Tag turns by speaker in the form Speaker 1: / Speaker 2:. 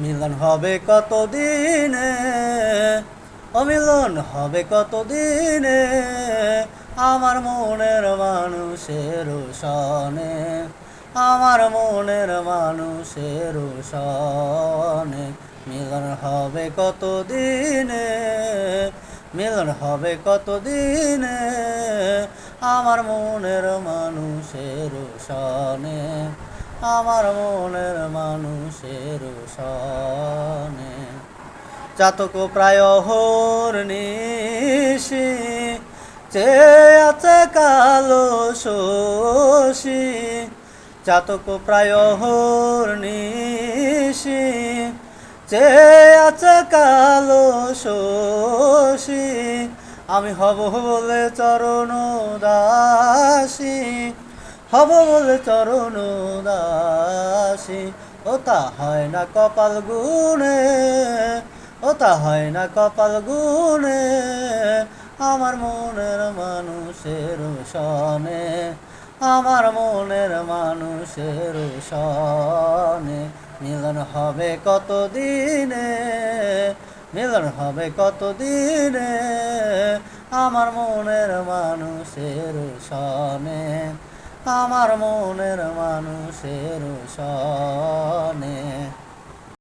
Speaker 1: মিলন হবে কত দিনে, অমিলন হবে কত দিনে, আমার মনের মানুষের সনে, আমার মনের মানুষের সনে। মিলন হবে কত দিনে, মিলন হবে কত দিনে, আমার মনের মানুষের সনে, আমার মনের মানুষের সনে। চাতক প্রায় অহর্নিশি চেয়ে আছে কালো শশী, চাতক প্রায় অহর্নিশি চেয়ে আছে কালো শশী। আমি হব বলে চরণ দাসী, হব বলে চরণ দাসী। ও তা হয় না কপাল গুনে, ও তা হয় না কপাল গুনে, আমার মনের মানুষের সনে, আমার মনের মানুষের সনে। মিলন হবে কত দিনে, মিলন হবে কত দিনে, আমার মনের মানুষের সনে, আমার মনের মানুষের সনে।